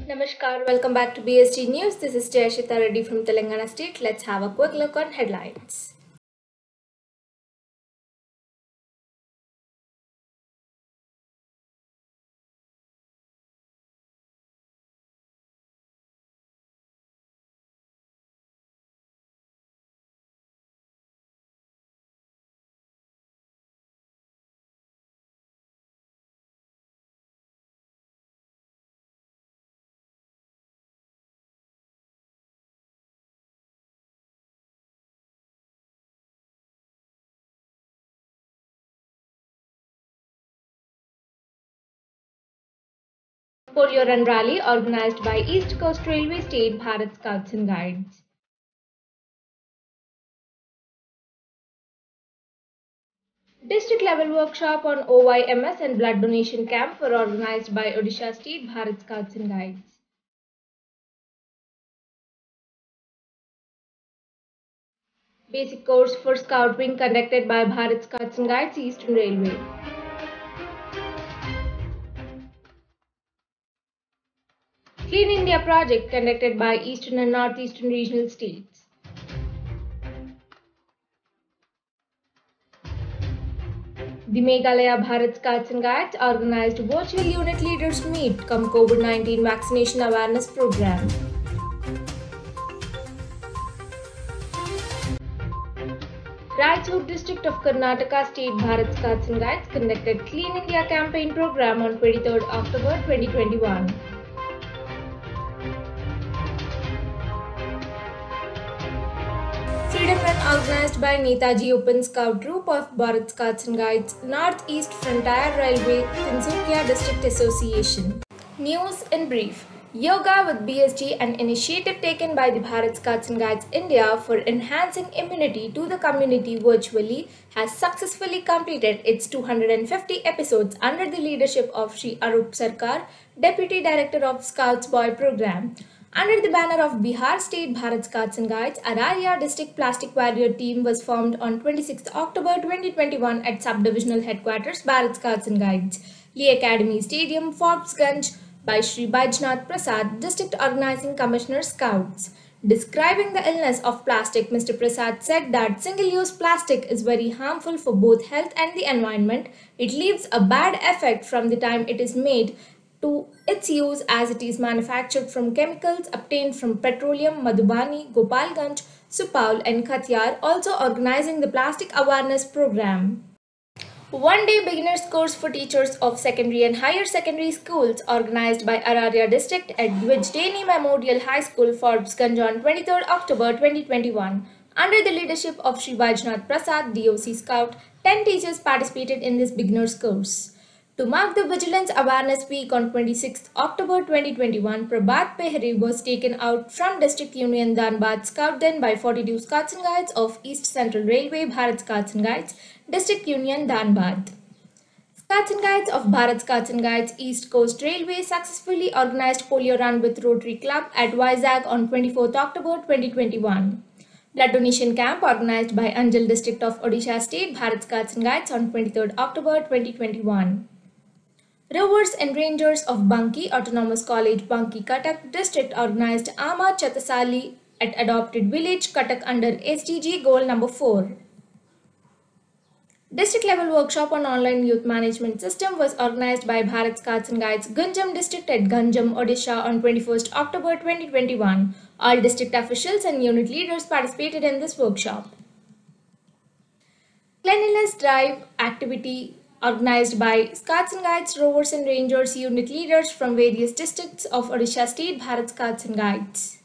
Namaskar, welcome back to BSG News. This is Jayashita Reddy from Telangana State. Let's have a quick look on headlines. Polio Run Rally organized by East Coast Railway State Bharat Scouts and Guides. District level workshop on OYMS and blood donation camp were organized by Odisha State Bharat Scouts and Guides. Basic course for Scout Wing conducted by Bharat Scouts and Guides Eastern Railway. Clean India project conducted by Eastern and Northeastern regional states. The Meghalaya Bharat Scouts and Guides organized virtual unit leaders meet cum COVID-19 vaccination awareness program. Raichur district of Karnataka State Bharat Scouts and Guides conducted Clean India campaign program on 23rd October 2021. Freedom Run organized by Netaji Open Scout Group of Bharat Scouts and Guides, Northeast Frontier Railway, Tinsukia District Association. News in brief. Yoga with BSG, an initiative taken by the Bharat Scouts and Guides India for enhancing immunity to the community virtually, has successfully completed its 250 episodes under the leadership of Shri Arup Sarkar, Deputy Director of Scouts Boy Program. Under the banner of Bihar State Bharat Scouts and Guides, Araria District Plastic Warrior Team was formed on 26 October 2021 at Subdivisional Headquarters Bharat Scouts and Guides, Lee Academy Stadium, Forbesganj, by Shri Bajnath Prasad, District Organizing Commissioner Scouts. Describing the illness of plastic, Mr. Prasad said that single-use plastic is very harmful for both health and the environment. It leaves a bad effect from the time it is made to its use, as it is manufactured from chemicals obtained from petroleum, Madhubani, Gopalganj, Supaul and Khatyar, also organizing the plastic awareness program. One-day beginners course for teachers of secondary and higher secondary schools organized by Araria district at Dwijdeni Memorial High School, Forbesganj on 23rd October 2021. Under the leadership of Shri Bajnath Prasad, DOC Scout, 10 teachers participated in this beginners course. To mark the Vigilance Awareness Week on 26 October 2021, Prabhat Pehri was taken out from District Union Dhanbad Scout Den by 42 Scouts and Guides of East Central Railway, Bharat Scouts and Guides, District Union Dhanbad. Scouts and Guides of Bharat Scouts and Guides East Coast Railway successfully organized Polio Run with Rotary Club at Vizag on 24th October 2021. Blood donation camp organized by Anjal District of Odisha State Bharat Scouts and Guides on 23rd October 2021. Rovers and Rangers of Banki Autonomous College Banki Cuttack District organized Ama Chatasali at Adopted Village Cuttack under SDG Goal number 4. District level workshop on online youth management system was organized by Bharat Scouts and Guides Ganjam District at Ganjam, Odisha on 21st October 2021. All district officials and unit leaders participated in this workshop. Cleanliness drive activity organized by Scouts and Guides, Rovers and Rangers unit leaders from various districts of Odisha State Bharat Scouts and Guides.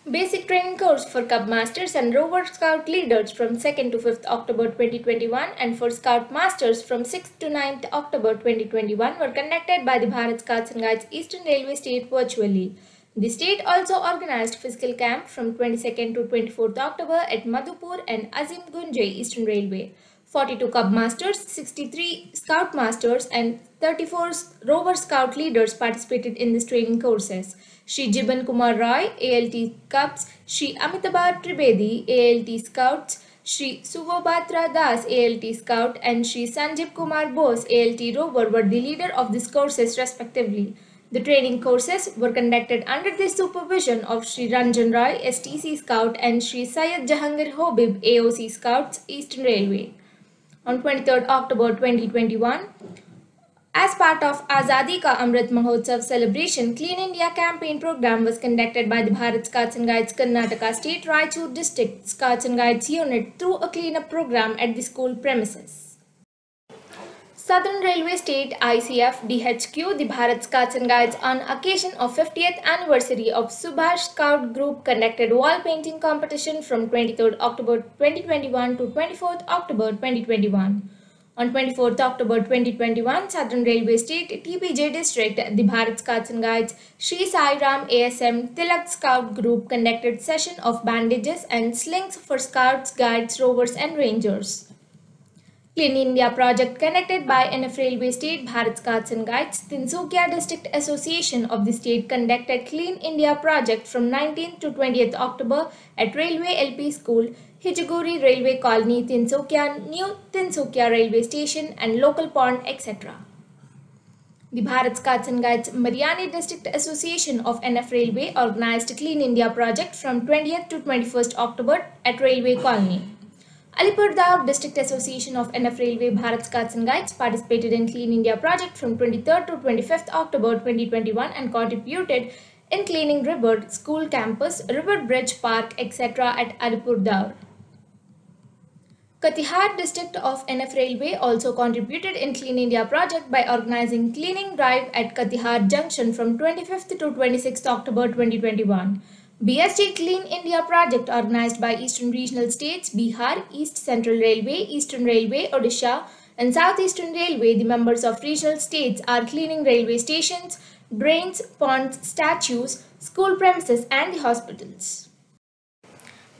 Basic training course for Cub Masters and Rover Scout leaders from 2nd to 5th October 2021 and for Scout Masters from 6th to 9th October 2021 were conducted by the Bharat Scouts and Guides Eastern Railway State virtually. The state also organized physical camp from 22nd to 24th October at Madhupur and Azim Gunje Eastern Railway. 42 Cub Masters, 63 Scout Masters and 34 Rover Scout leaders participated in these training courses. Shri Jiban Kumar Roy, ALT Cubs, Shri Amitabh Tribedi, ALT Scouts, Shri Subhabhatra Das ALT Scout and Shri Sanjeev Kumar Bose ALT Rover were the leader of these courses respectively. The training courses were conducted under the supervision of Shri Ranjan Roy STC Scout and Shri Syed Jahangir Hobib AOC Scouts Eastern Railway. On 23rd October 2021, as part of Azadi Ka Amrit Mahotsav celebration, Clean India campaign program was conducted by the Bharat Scouts and Guides Karnataka State Raichur District Scouts and Guides unit through a cleanup program at the school premises. Southern Railway State ICF DHQ, the Bharat Scouts and Guides on occasion of 50th anniversary of Subhash Scout Group conducted wall painting competition from 23rd October 2021 to 24th October 2021. On 24th October 2021, Southern Railway State TPJ District, the Bharat Scouts and Guides Sri Sai Ram ASM Tilak Scout Group conducted session of bandages and slings for Scouts, Guides, Rovers and Rangers. Clean India project conducted by NF Railway State Bharat Scouts and Guides, Tinsukia District Association of the state conducted Clean India project from 19th to 20th October at Railway LP School, Hijaguri Railway Colony, Tinsukia, New Tinsukia Railway Station and local pond, etc. The Bharat Scouts and Guides Mariani District Association of NF Railway organized Clean India project from 20th to 21st October at Railway Colony. Alipurduar District Association of NF Railway Bharat Scouts and Guides participated in Clean India project from 23rd to 25th October 2021 and contributed in cleaning river, school campus, river bridge, park, etc. at Alipurduar. Katihar District of NF Railway also contributed in Clean India project by organizing cleaning drive at Katihar Junction from 25th to 26th October 2021. BST Clean India project organized by Eastern Regional States, Bihar, East Central Railway, Eastern Railway, Odisha and Southeastern Railway. The members of regional states are cleaning railway stations, drains, ponds, statues, school premises and the hospitals.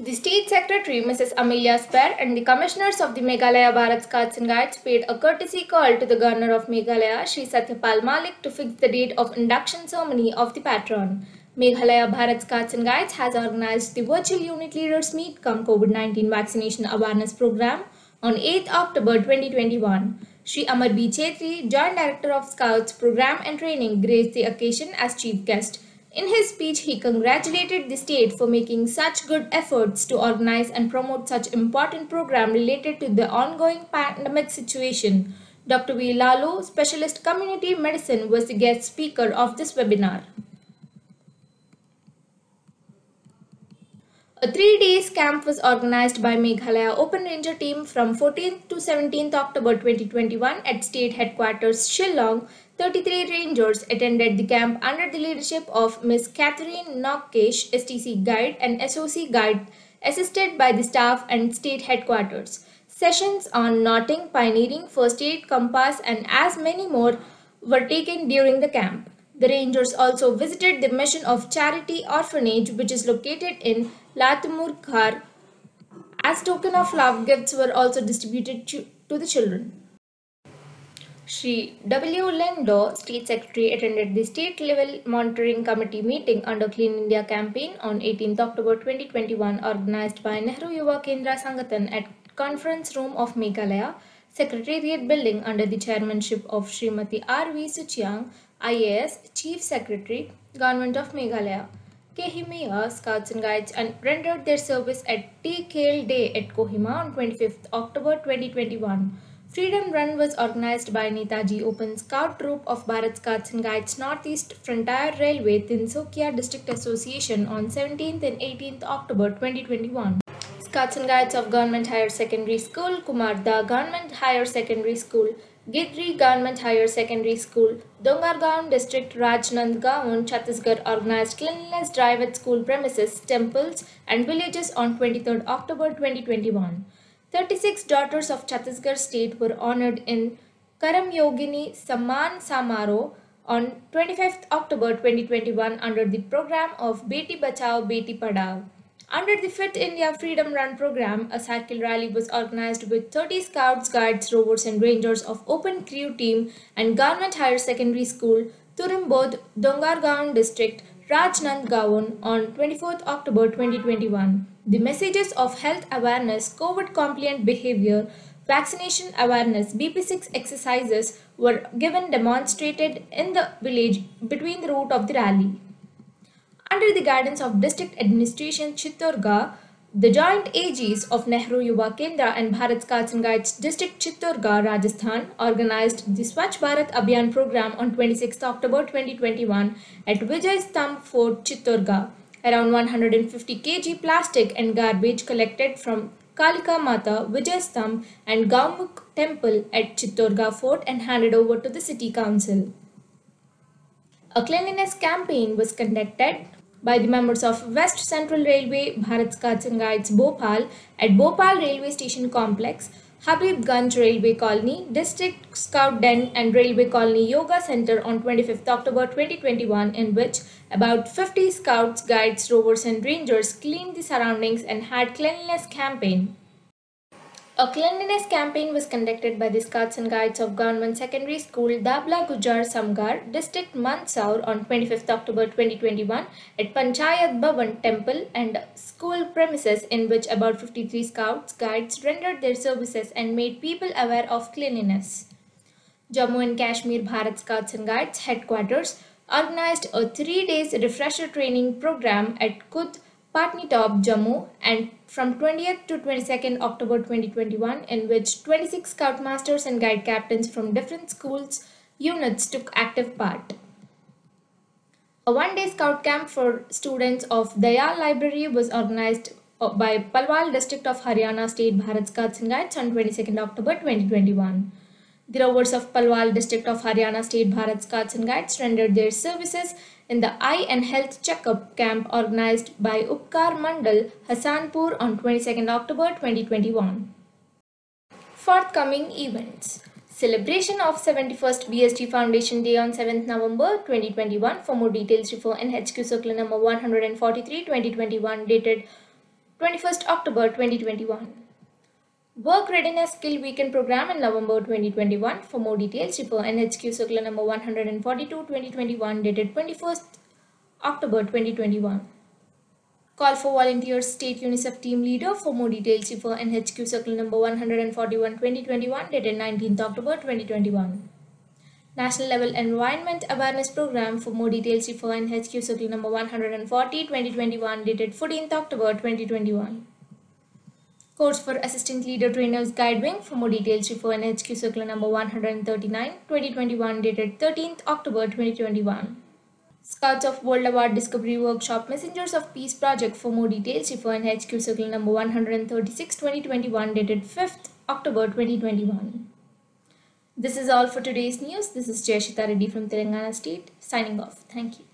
The State Secretary Mrs. Amelia Spare and the Commissioners of the Meghalaya Bharat Scouts and Guides paid a courtesy call to the Governor of Meghalaya, Shri Satyapal Malik, to fix the date of induction ceremony of the patron. Meghalaya Bharat Scouts and Guides has organized the Virtual Unit Leaders Meet cum COVID-19 Vaccination Awareness Program on 8th October 2021. Shri Amar B. Chetri, Joint Director of Scouts Program and Training, graced the occasion as chief guest. In his speech, he congratulated the state for making such good efforts to organize and promote such important program related to the ongoing pandemic situation. Dr. V. Lalu, Specialist Community Medicine, was the guest speaker of this webinar. A 3-day camp was organized by Meghalaya Open Ranger team from 14th to 17th October 2021 at State Headquarters Shillong. 33 rangers attended the camp under the leadership of Ms. Catherine Nokkesh, STC Guide and SOC Guide, assisted by the staff and State Headquarters. Sessions on knotting, pioneering, first aid, compass and as many more were taken during the camp. The rangers also visited the Mission of Charity Orphanage, which is located in Latumurkhar. As token of love, gifts were also distributed to the children. Shri W. Lindo, State Secretary, attended the State Level Monitoring Committee meeting under Clean India campaign on 18th October 2021 organized by Nehru Yuva Kendra Sangathan at Conference Room of Meghalaya, Secretariat Building under the chairmanship of Srimati R.V. Suchiang, IAS, Chief Secretary, Government of Meghalaya. Kohima Scouts and Guides and rendered their service at Tea Khel Day at Kohima on 25th October 2021. Freedom Run was organized by Netaji Open Scout Troop of Bharat Scouts and Guides Northeast Frontier Railway Tinsukia District Association on 17th and 18th October 2021. Scouts and Guides of Government Higher Secondary School, Kumarda Government Higher Secondary School, Gidri Government Higher Secondary School, Dongargaon District, Rajnandgaon, Chhattisgarh organized cleanliness drive at school premises, temples and villages on 23rd October 2021. 36 daughters of Chhattisgarh state were honored in Karam Yogini Samman Samaro on 25th October 2021 under the program of Beti Bachao Beti Padhao. Under the Fit India Freedom Run program, a cycle rally was organized with 30 scouts, guides, rovers and rangers of Open Crew Team and Government Higher Secondary School, Turimbod, Dongargaon District, Rajnandgaon on 24th October 2021. The messages of health awareness, COVID compliant behavior, vaccination awareness, BP6 exercises were given demonstrated in the village between the route of the rally. Under the guidance of District Administration Chittorgarh, the joint AGs of Nehru Yuva Kendra and Bharat Scouts and Guides District Chittorgarh, Rajasthan organized the Swachh Bharat Abhiyan program on 26 October 2021 at Vijay Stambh Fort, Chittorgarh. Around 150 kg plastic and garbage collected from Kalika Mata, Vijay Stambh and Gaumukh Temple at Chittorgarh Fort and handed over to the City Council. A cleanliness campaign was conducted by the members of West Central Railway, Bharat Scouts and Guides Bhopal at Bhopal Railway Station Complex, Habibganj Railway Colony, District Scout Den and Railway Colony Yoga Center on 25th October 2021, in which about 50 Scouts, Guides, Rovers and Rangers cleaned the surroundings and had cleanliness campaign. A cleanliness campaign was conducted by the Scouts and Guides of Government Secondary School Dabla Gujar Samgar, District Mandsaur on 25th October 2021 at Panchayat Bhavan Temple and school premises, in which about 53 Scouts, Guides rendered their services and made people aware of cleanliness. Jammu and Kashmir Bharat Scouts and Guides Headquarters organized a 3-day refresher training program at Khud Patnitop, Jammu, and from 20th to 22nd October 2021, in which 26 Scoutmasters and Guide Captains from different schools units took active part. A 1-day Scout camp for students of Dayal Library was organized by Palwal District of Haryana State Bharat Scouts and Guides on 22nd October 2021. The Rovers of Palwal District of Haryana State Bharat Scouts and Guides rendered their services in the Eye and Health Checkup Camp organized by Upkar Mandal, Hasanpur on 22nd October 2021. Forthcoming events. Celebration of 71st BST Foundation Day on 7th November 2021. For more details, refer NHQ Circular number 143 2021 dated 21st October 2021. Work Readiness Skill Weekend Program in November 2021. For more details, refer NHQ Circular number 142 2021 dated 21st October 2021. Call for volunteers, State UNICEF Team Leader. For more details, refer NHQ Circular number 141 2021 dated 19th October 2021. National Level Environment Awareness Program. For more details, refer NHQ Circular number 140 2021 dated 14th October 2021. Course for Assistant Leader Trainers Guide Wing. For more details, refer NHQ Circular number 139 2021 dated 13th October 2021. Scouts of World Award Discovery Workshop Messengers of Peace Project. For more details, refer NHQ Circular number 136 2021 dated 5th October 2021. This is all for today's news. This is Jayashita Reddy from Telangana State signing off. Thank you.